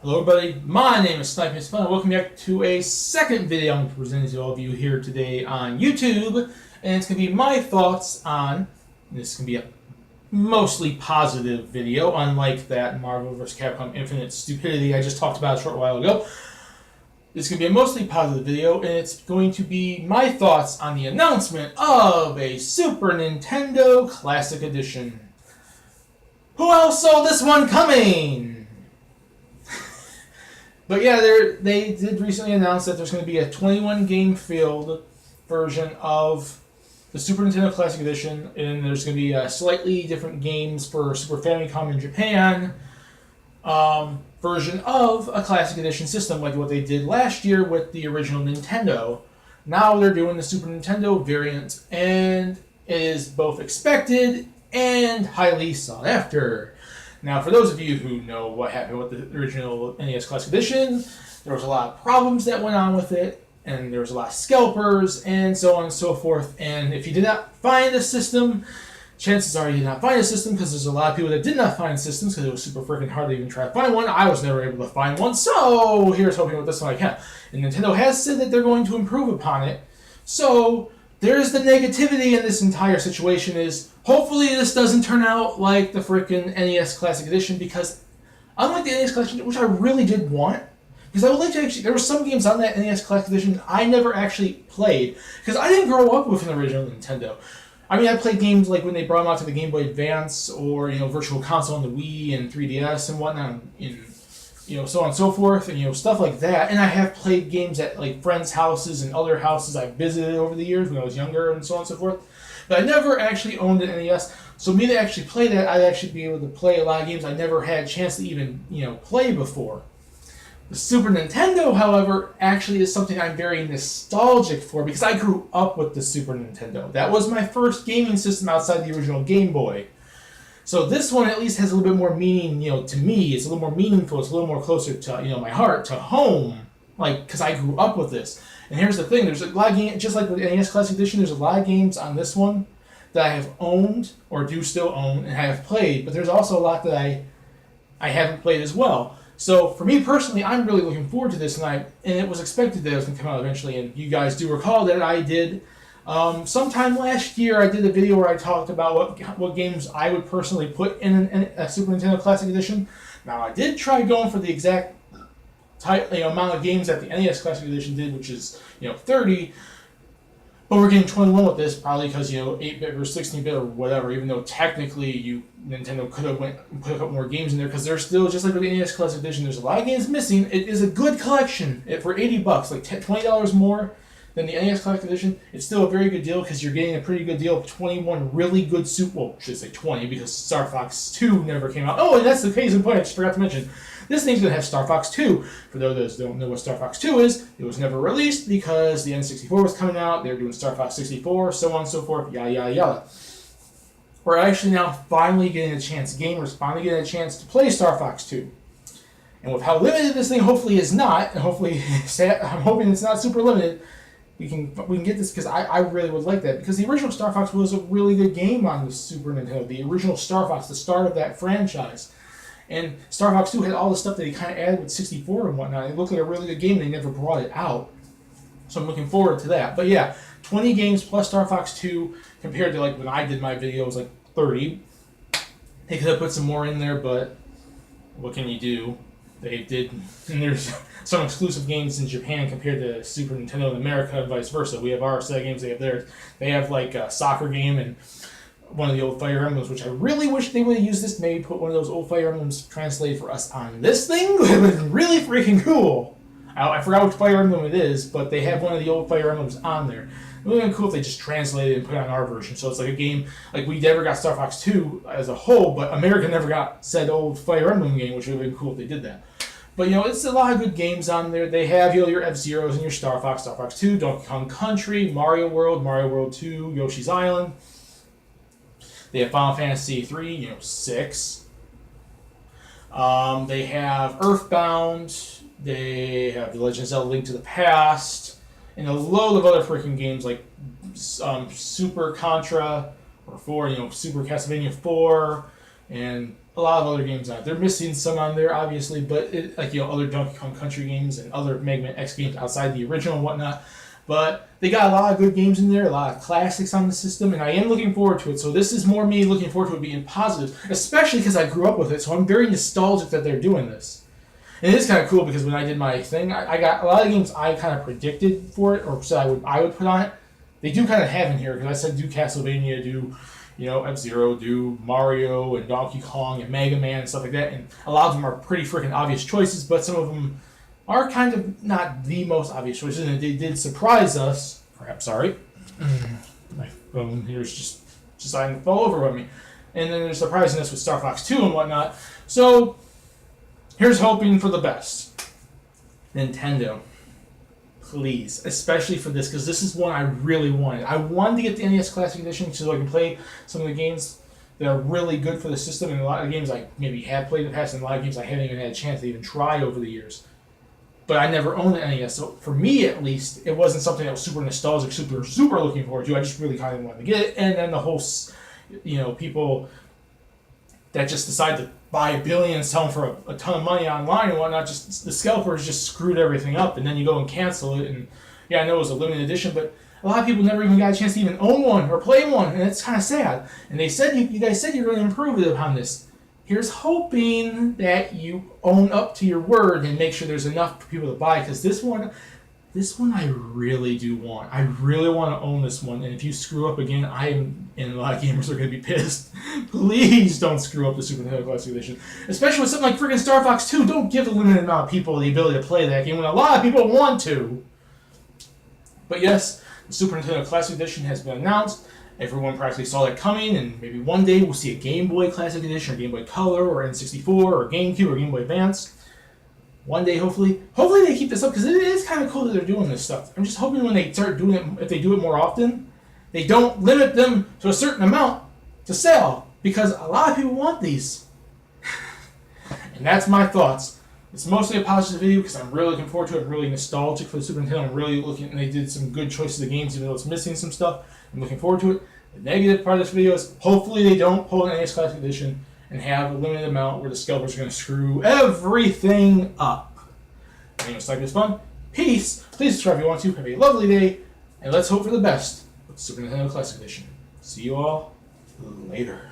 Hello everybody, my name is Sniper Fun and welcome back to a second video I'm presenting to all of you here today on YouTube. And it's going to be my thoughts on, this is going to be a mostly positive video, unlike that Marvel vs. Capcom Infinite stupidity I just talked about a short while ago. It's going to be a mostly positive video, and it's going to be my thoughts on the announcement of a Super Nintendo Classic Edition. Who else saw this one coming? But yeah, they did recently announce that there's going to be a 21 game field version of the Super Nintendo Classic Edition, and there's going to be slightly different games for Super Famicom in Japan version of a Classic Edition system, like what they did last year with the original Nintendo. Now they're doing the Super Nintendo variant, and it is both expected and highly sought after. Now, for those of you who know what happened with the original NES Classic Edition, there was a lot of problems that went on with it, and there was a lot of scalpers, and so on and so forth. And if you did not find a system, chances are you did not find a system, because there's a lot of people that did not find systems, because it was super freaking hard to even try to find one. I was never able to find one, so here's hoping with this one I can. And Nintendo has said that they're going to improve upon it, so there's the negativity in this entire situation is, hopefully this doesn't turn out like the freaking NES Classic Edition, because unlike the NES Classic Edition, which I really did want, because I would like to actually, there were some games on that NES Classic Edition I never actually played, because I didn't grow up with an original Nintendo. I mean, I played games like when they brought them out to the Game Boy Advance, or, Virtual Console on the Wii and 3DS and whatnot, so on and so forth, and, stuff like that. And I have played games at, like, friends' houses and other houses I visited over the years when I was younger and so on and so forth. But I never actually owned an NES, so me to actually play that, I'd actually be able to play a lot of games I never had a chance to even, play before. The Super Nintendo, however, actually is something I'm very nostalgic for, because I grew up with the Super Nintendo. That was my first gaming system outside the original Game Boy. So this one at least has a little bit more meaning, to me. It's a little more meaningful. It's a little more closer to, my heart, to home, because I grew up with this. And here's the thing: there's a lot of games, just like with the NES Classic Edition. There's a lot of games on this one that I have owned or do still own and have played. But there's also a lot that I haven't played as well. So for me personally, I'm really looking forward to this, and it was expected that it was going to come out eventually. And you guys do recall that I did. Sometime last year, I did a video where I talked about what games I would personally put in a Super Nintendo Classic Edition. Now, I did try going for the exact amount of games that the NES Classic Edition did, which is 30. But we're getting 21 with this, probably because 8-bit or 16-bit or whatever. Even though technically Nintendo could have put a couple more games in there, because there's still, just like with the NES Classic Edition, there's a lot of games missing. It is a good collection for $80, like $20 more than the NES Classic Edition. It's still a very good deal, because you're getting a pretty good deal of 21 really good I should say 20, because Star Fox 2 never came out. Oh, and that's the case in point, I just forgot to mention. This thing's going to have Star Fox 2. For those that don't know what Star Fox 2 is, it was never released because the N64 was coming out, they were doing Star Fox 64, so on and so forth, yada yada yada. We're actually now finally getting a chance, gamers finally getting a chance to play Star Fox 2. And with how limited this thing hopefully is not, and hopefully, I'm hoping it's not super limited, we can get this, because I really would like that, because the original Star Fox was a really good game on the Super Nintendo. The original Star Fox, the start of that franchise. And Star Fox 2 had all the stuff that he kind of added with 64 and whatnot. It looked like a really good game, and they never brought it out. So I'm looking forward to that. But yeah, 20 games plus Star Fox 2, compared to like when I did my video, it was like 30. They could have put some more in there, but what can you do? They did, and there's some exclusive games in Japan compared to Super Nintendo in America, and vice versa. We have our set of games, they have theirs. They have like a soccer game and one of the old Fire Emblems, which I really wish they would have used this. Maybe put one of those old Fire Emblems translated for us on this thing. It would have been really freaking cool. I forgot which Fire Emblem it is, but they have one of the old Fire Emblems on there. It would have been cool if they just translated it and put it on our version. So it's like a game, like we never got Star Fox 2 as a whole, but America never got said old Fire Emblem game, which would have been cool if they did that. But it's a lot of good games on there. They have your F-Zeros and your Star Fox 2, Donkey Kong Country, Mario World 2, Yoshi's Island. They have Final Fantasy 3, 6. They have Earthbound. They have The Legend of Zelda: Link to the Past, and a load of other freaking games like Super Contra or 4, Super Castlevania 4, and a lot of other games on it. They're missing some on there, obviously, but other Donkey Kong Country games and other Mega Man X games outside the original and whatnot. But they got a lot of good games in there, a lot of classics on the system, and I am looking forward to it. So this is more me looking forward to it being positive, especially because I grew up with it. So I'm very nostalgic that they're doing this. And it is kind of cool because when I did my thing, I got a lot of games I kind of predicted for it or said I would put on it. They do kind of have in here because I said do Castlevania, do F-Zero, do Mario and Donkey Kong and Mega Man and stuff like that. And a lot of them are pretty freaking obvious choices, but some of them are kind of not the most obvious choices, and they did surprise us. Perhaps, sorry. My phone here is just deciding to fall over on me. And then they're surprising us with Star Fox 2 and whatnot. So, here's hoping for the best. Nintendo. Please, especially for this, because this is one I really wanted. I wanted to get the NES Classic Edition so I can play some of the games that are really good for the system, and a lot of games I maybe have played in the past, and a lot of games I haven't even had a chance to even try over the years. But I never owned the NES, so for me at least, it wasn't something that was super nostalgic, super looking forward to. I just really kind of wanted to get it, and then the whole, people that just decide to buy a billion and sell them for a ton of money online and whatnot, just the scalpers just screwed everything up, and then you go and cancel it. And yeah, I know it was a limited edition, but a lot of people never even got a chance to even own one or play one, and it's kind of sad. And they said you guys said you're going to improve it upon this. Here's hoping that you own up to your word and make sure there's enough for people to buy, because this one I really do want. I really want to own this one, and if you screw up again, and a lot of gamers are going to be pissed. Please don't screw up the Super Nintendo Classic Edition. Especially with something like freaking Star Fox 2. Don't give a limited amount of people the ability to play that game when a lot of people want to. But yes, the Super Nintendo Classic Edition has been announced. Everyone practically saw that coming, and maybe one day we'll see a Game Boy Classic Edition, or Game Boy Color, or N64, or GameCube, or Game Boy Advance. One day, hopefully they keep this up, because it is kind of cool that they're doing this stuff. I'm just hoping when they start doing it, if they do it more often, they don't limit them to a certain amount to sell, because a lot of people want these. And that's my thoughts. It's mostly a positive video because I'm really looking forward to it. I'm really nostalgic for the Super Nintendo. I'm really looking, and they did some good choices of games, even though it's missing some stuff. I'm looking forward to it. The negative part of this video is hopefully they don't pull an NES Classic Edition and have a limited amount where the scalpers are going to screw everything up. Anyways, like this fun. Peace. Please subscribe if you want to. Have a lovely day, and let's hope for the best with Super Nintendo Classic Edition. See you all later.